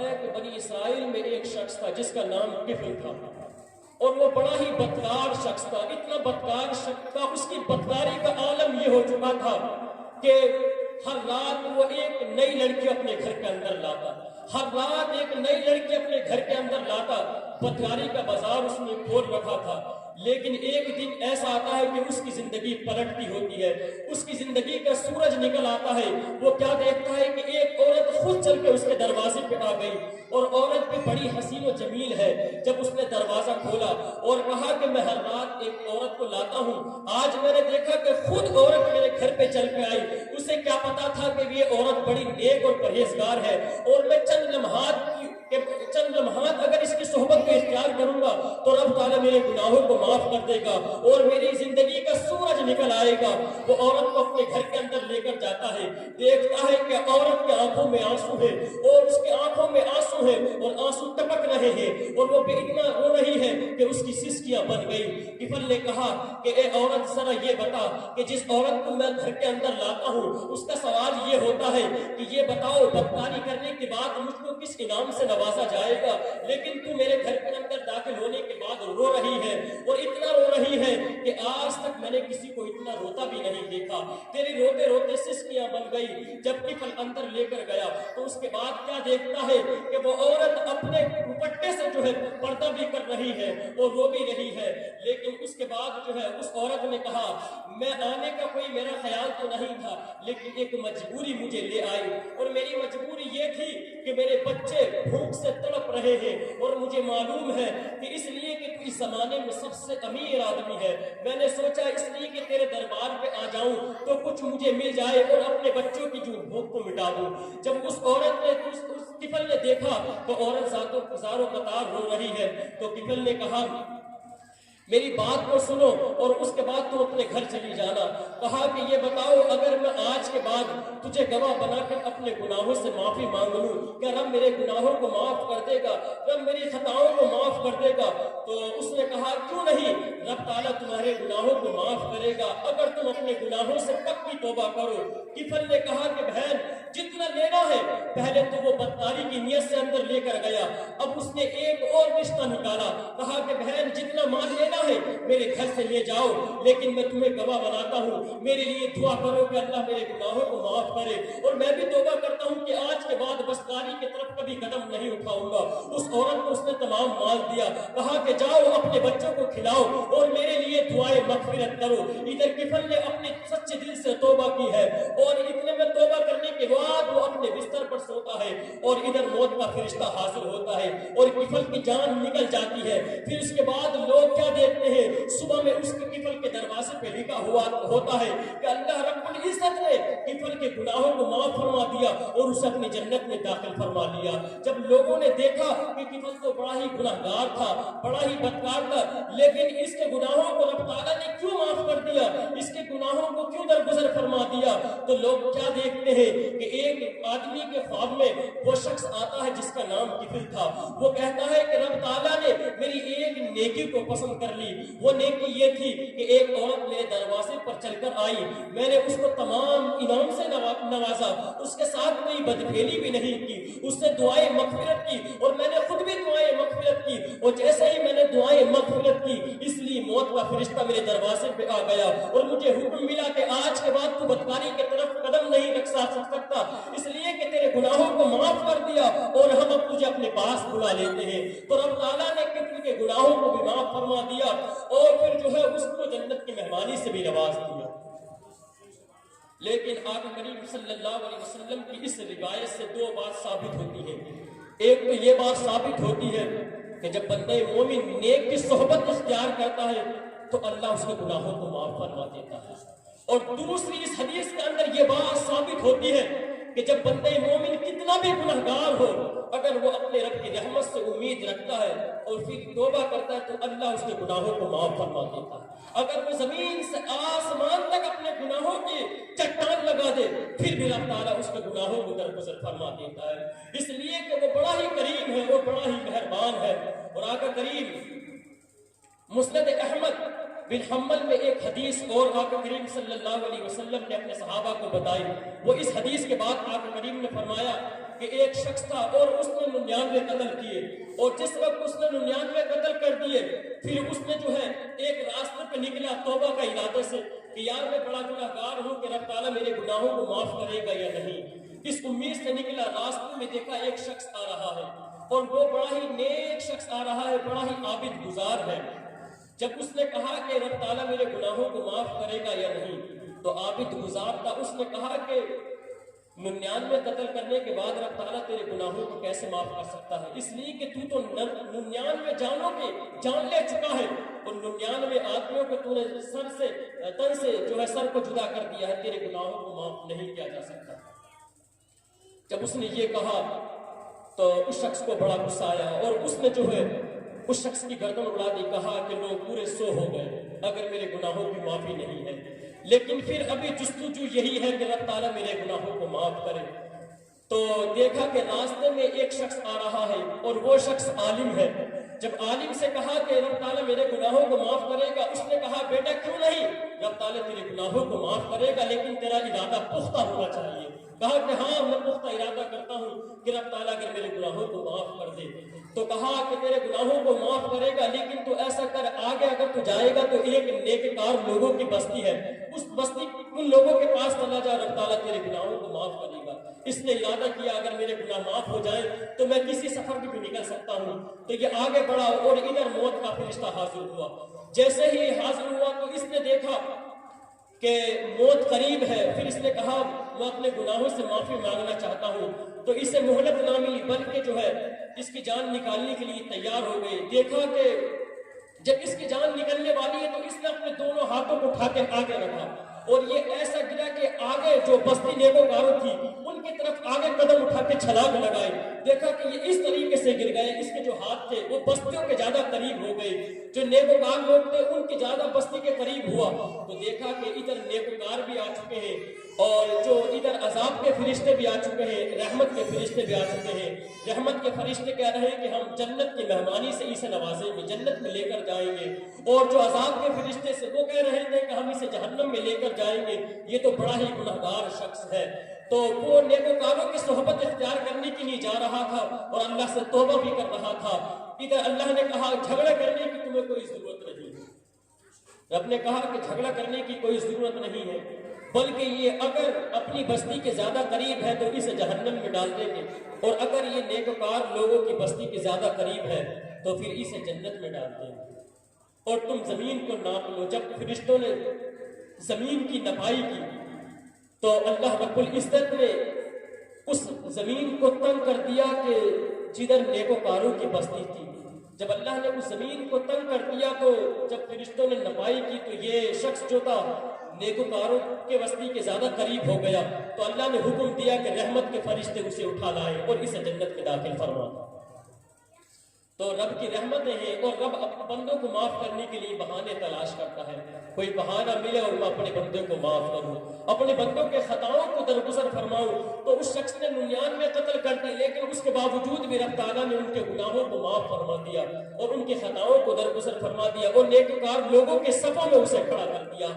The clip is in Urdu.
فرمایا کہ بنی اسرائیل میں ایک شخص تھا جس کا نام کفل تھا، اور وہ بڑا ہی بدکار شخص تھا، اتنا بدکار شخص تھا، اس کی بدکاری کا عالم یہ ہو چکا تھا کہ ہر رات وہ ایک نئی لڑکی اپنے گھر کے اندر لاتا، ہر رات ایک نئی لڑکی اپنے گھر کے اندر لاتا، بدکاری کا بازار اس نے کھول رکھا تھا۔ لیکن ایک دن ایسا آتا ہے کہ اس کی زندگی پلٹتی ہوتی ہے، اس کی زندگی کا سورج نکل آتا ہے۔ وہ کیا دیکھتا ہے کہ ایک عورت خود چل کے اس کے دروازے پہ آ گئی، اور عورت بھی بڑی حسین و جمیل ہے۔ جب اس نے دروازہ کھولا اور کہا کہ میں ہر رات ایک عورت کو لاتا ہوں، آج میں نے دیکھا کہ خود عورت میرے گھر پہ چل کے آئی۔ اسے کیا پتا تھا کہ یہ عورت بڑی نیک اور پرہیزگار ہے، اور میں چند لمحات اگر اس کی صحبت کو اختیار کروں گا تو رب تعالیٰ میرے گناہوں کو معاف کر دے گا اور میری زندگی کا سورج نکل آئے گا۔ وہ عورت کو اپنے گھر کے اندر لے کر جاتا ہے، دیکھتا ہے کہ عورت کی آنکھوں میں آنسو ہے، اور اس کے آنکھوں میں آنسو ہے، اور آنسو ٹپک رہے ہیں، اور وہ بھی اتنا رو رہی ہے کہ اس کی سسکیاں بن گئی۔ کفل نے کہا کہ اے عورت ذرا یہ بتا کہ جس عورت کو میں گھر کے اندر لاتا ہوں اس کا سوال یہ ہوتا ہے کہ یہ بتاؤ بدکاری کرنے کے بعد مجھ کو کس انعام سے نوازا جائے گا، لیکن تو میرے گھر کے اندر داخل ہونے کے بعد رو رہی ہے، اور اتنا رو رہی ہے کہ آج تک میں نے کسی کو اتنا روتا بھی نہیں دیکھا۔ تیری روتے روتے سسکیاں بن گئی۔ جب کفل اندر لے کر گیا تو اس کے بعد کیا دیکھتا ہے کہ وہ عورت اپنے دوپٹے سے جو ہے پردہ بھی کر رہی ہے اور رو بھی رہی ہے۔ لیکن اس کے بعد جو ہے اس عورت نے کہا میں آنے کا کوئی میرا خیال تو نہیں تھا، لیکن ایک مجبوری مجھے لے آئی، اور میری مجبوری یہ تھی کہ میرے بچے بھوک سے تڑپ رہے ہیں، اور مجھے معلوم ہے کہ اس لیے کہ تو اس زمانے میں سب سے امیر آدمی ہے، میں نے سوچا اس لیے کہ تیرے دربار پہ آ جاؤں تو کچھ مجھے مل جائے اور اپنے بچوں کی جو بھوک کو مٹا دوں۔ جب اس عورت نے اس کفل نے دیکھا تو عورت زاروں قطار رو رہی ہے، تو کفل نے کہا میری بات کو سنو اور اس کے بعد تم اپنے گھر چلی جانا۔ کہا کہ یہ بتاؤ اگر میں آج کے بعد تجھے گواہ بنا کر اپنے گناہوں سے معافی مانگ لوں، کیا رب میرے گناہوں کو معاف کر دے گا، رب میری خطاؤں کو معاف کر دے گا؟ تو اس نے کہا کیوں نہیں، رب تعالیٰ تمہارے گناہوں کو معاف کرے گا اگر تم اپنے گناہوں سے پکی توبہ کرو۔ کفل نے کہا کہ بہن جتنا لینا ہے، پہلے تو وہ بدکاری کی نیت سے اندر لے کر گیا، اب اس نے ایک اور رشتہ نکالا، کہا کہ بہن جتنا مال لینا ہے میرے گھر سے لے جاؤ، لیکن میں تمہیں گواہ بناتا ہوں، میرے لیے دعا کرو کہ اللہ میرے گناہوں کو معاف کرے، اور میں بھی توبہ کرتا ہوں کہ آج کے بعد بدکاری کی طرف کبھی قدم نہیں اٹھاؤں گا۔ اس عورت کو اس نے تمام مال دیا، کہا کہ جاؤ اپنے بچوں کو کھلاؤ اور میرے لیے دعائیں مغفرت کرو۔ ادھر کفل نے اپنے سچے دل سے توبہ کی ہے، اور اتنے میں توبہ کرنے کے بعد وہ اپنے بستر پر سوتا ہے، اور ادھر موت کا فرشتہ حاضر ہوتا ہے اور کفل کی جان نکل جاتی ہے۔ پھر اس کے بعد لوگ کیا دیکھتے ہیں، صبح میں اس کے کفل کے دروازے پہ لکھا ہوا ہوتا ہے کہ اللہ رب العزت نے کفل کے گناہوں کو معاف فرما دیا اور اسے اپنی جنت میں داخل فرما لیا۔ جب لوگوں نے دیکھا کہ کفل تو بڑا ہی گناہگار تھا، بڑا ہی بدکار تھا، لیکن اس کے گناہوں کو رب تعالیٰ نے کیوں معاف کر دیا، اس کے گناہوں کو کیوں درگزر فرما دیا، تو لوگ کیا دیکھتے ہیں کہ ایک آدمی کے خواب میں وہ شخص آتا ہے جس کا نام کفل تھا۔ وہ کہتا ہے کہ رب تعالیٰ نے میری ایک نیکی کو پسند کر لی، وہ نیکی یہ تھی کہ ایک عورت میرے دروازے پر چل کر آئی، میں نے اس کو تمام انعام سے نوازا، اس کے ساتھ کوئی بدفعلی بھی نہیں کی، اس سے دعائیں مغفرت کی، اور میں نے خود بھی دعائیں مغفرت کی، اور جیسے ہی میں نے دعائیں مغفرت کی اس لیے موت کا فرشتہ میرے دروازے پہ آ گیا اور مجھے حکم ملا کہ آج کے بعد تو بدکاری کی طرف قدم نہیں رکھ سکتا، اس لیے کہ تیرے گناہوں کو معاف کر دیا اور ہم اب تجھے اپنے پاس بلا لیتے ہیں۔ تو رب تعالیٰ نے کفل کے گناہوں کو بھی معاف فرما دیا اور پھر جو ہے اس کو جنت کی مہمانی سے بھی نواز دیا۔ لیکن آقا کریم صلی اللہ علیہ وسلم کی اس روایت سے دو بات ثابت ہوتی ہے۔ ایک تو یہ بات ثابت ہوتی ہے کہ جب بندہ مومن نیک کی صحبت اختیار کرتا ہے تو اللہ اس کے گناہوں کو معاف فرما دیتا ہے، اور دوسری اس حدیث کے اندر یہ بات ثابت ہوتی ہے کہ جب بندہ مومن کتنا بھی گنہگار ہو، اگر وہ اپنے رب کی رحمت سے امید رکھتا ہے اور پھر توبہ کرتا ہے تو اللہ اس کے گناہوں کو معاف فرما دیتا ہے۔ اگر وہ زمین سے آسمان تک اپنے گناہوں کی چٹان لگا دے پھر بھی رب تعالیٰ اس کے گناہوں کو درگزر فرما دیتا ہے، اس لیے کہ وہ بڑا ہی کریم ہے، وہ بڑا ہی مہربان ہے۔ اور آقا کریم مسند احمد بن حنبل میں ایک حدیث اور آقا کریم صلی اللہ علیہ وسلم نے اپنے صحابہ کو بتائی۔ وہ اس حدیث کے بعد آقا کریم نے فرمایا کہ ایک شخص تھا اور اس نے 99 قتل کیے، اور جس وقت اس نے 99 قتل کر دیے پھر اس نے جو ہے ایک راستے پہ نکلا توبہ کا ارادے سے کہ یار میں بڑا گناہگار ہوں کہ رب تعالیٰ میرے گناہوں کو معاف کرے گا یا نہیں۔ اس امید سے نکلا، راستے میں دیکھا ایک شخص آ رہا ہے اور وہ بڑا ہی نیک شخص آ رہا ہے، بڑا ہی عابد گزار ہے۔ جب اس نے کہا کہ رب تعالیٰ میرے گناہوں کو معاف کرے گا یا نہیں، تو عابد گزار تھا، اس نے کہا کہ 99 قتل کرنے کے بعد رب تعالیٰ تیرے گناہوں کو کیسے معاف کر سکتا ہے، اس لیے کہ تو 99 جانوں کے جان لے چکا ہے اور 99 آدمیوں کو تو نے سر سے تن سے جو ہے سر کو جدا کر دیا ہے، تیرے گناہوں کو معاف نہیں کیا جا سکتا۔ جب اس نے یہ کہا تو اس شخص کو بڑا غصہ آیا اور اس نے جو ہے اس شخص کی گردن اڑا دی، کہا کہ لوگ پورے 100 ہو گئے اگر میرے گناہوں کی معافی نہیں ہے، لیکن پھر ابھی جستجو یہی ہے کہ رب تعالیٰ میرے گناہوں کو معاف کرے۔ تو دیکھا کہ راستے میں ایک شخص آ رہا ہے اور وہ شخص عالم ہے۔ جب عالم سے کہا کہ رب تعالیٰ میرے گناہوں کو معاف کرے گا، اس نے کہا بیٹا کیوں نہیں، رب تعالیٰ تیرے گناہوں کو معاف کرے گا لیکن تیرا ارادہ پختہ ہونا چاہیے۔ کہا کہ ہاں میں پختہ ارادہ کرتا ہوں کہ رب تعالیٰ اگر میرے گناہوں کو معاف کر دے، تو کہا کہ تیرے گناہوں کو معاف کرے گا لیکن تو ایسا کر، آگے اگر تو جائے گا تو ایک نیککار لوگوں کی بستی ہے، اس بستی ان لوگوں کے پاس چلا جا، رب تعالیٰ تیرے گناہوں کو معاف کرے گا۔ اس نے ارادہ کیا اگر میرے گناہ معاف ہو جائیں تو میں کسی سفر بھی نکل سکتا ہوں۔ تو یہ آگے بڑھا اور ادھر موت کا فرشتہ حاضر ہوا۔ جیسے ہی حاضر ہوا تو اس نے دیکھا کہ موت قریب ہے، پھر اس نے کہا میں اپنے گناہوں سے معافی مانگنا چاہتا ہوں، تو اسے مہلت نہ ملی بلکہ جو ہے اس کی جان نکالنے کے لیے تیار ہو گئے۔ دیکھا کہ جب اس کی جان نکلنے والی ہے تو اس نے اپنے دونوں ہاتھوں کو اٹھا کے آگے رکھا اور یہ ایسا گرا کہ آگے جو بستی نیکوکاروں تھی ان کی طرف آگے قدم اٹھا کے چھلانگ لگائے۔ دیکھا کہ یہ اس طریقے سے گر گئے، اس کے جو ہاتھ تھے وہ بستیوں کے زیادہ قریب ہو گئے، جو نیکوکار لوگ تھے ان کے زیادہ بستی کے قریب ہوا۔ تو دیکھا کہ ادھر نیکوکار بھی آ چکے ہیں اور جو ادھر عذاب کے فرشتے بھی آ چکے ہیں، رحمت کے فرشتے بھی آ چکے ہیں۔ رحمت کے فرشتے کہہ رہے ہیں کہ ہم جنت کی مہمانی سے اسے نوازیں گے، جنت میں لے کر جائیں گے، اور جو عذاب کے فرشتے سے وہ کہہ رہے تھے کہ ہم اسے جہنم میں لے کر جائیں گے، یہ تو بڑا ہی گناہگار شخص ہے۔ تو وہ نیکوکاروں کی صحبت اختیار کرنے کے لیے جا رہا تھا اور اللہ سے توبہ بھی کر رہا تھا۔ ادھر اللہ نے کہا جھگڑا کرنے کی تمہیں کوئی ضرورت نہیں ہے۔ رب نے کہا کہ جھگڑا کرنے کی کوئی ضرورت نہیں ہے، بلکہ یہ اگر اپنی بستی کے زیادہ قریب ہے تو اسے جہنم میں ڈال دیں گے، اور اگر یہ نیکوکار لوگوں کی بستی کے زیادہ قریب ہے تو پھر اسے جنت میں ڈال دیں گے۔ اور تم زمین کو ناپ لو۔ جب فرشتوں نے زمین کی نپائی کی تو اللہ رب العزت نے اس زمین کو تنگ کر دیا کہ جدھر نیکوکاروں کی بستی تھی۔ جب اللہ نے اس زمین کو تنگ کر دیا تو جب فرشتوں نے نپائی کی تو یہ شخص جو تھا نیکوکاروں کے بستی کے زیادہ قریب ہو گیا، تو اللہ نے حکم دیا کہ رحمت کے فرشتے اسے اٹھا لائے اور اسے جنت میں داخل فرما۔ تو رب کی رحمتیں ہیں اور رب اپنے بندوں کو معاف کرنے کے لیے بہانے تلاش کرتا ہے۔ کوئی بہانہ ملے اور میں اپنے بندوں کو معاف کروں، اپنے بندوں کے خطاؤں کو درگزر فرماؤں۔ تو اس شخص نے 99 قتل کر دی لیکن اس کے باوجود بھی رب تعالیٰ نے ان کے گناہوں کو معاف فرما دیا اور ان کے خطاؤں کو درگزر فرما دیا اور نیکوکار لوگوں کے صفوں میں اسے کھڑا کر دیا۔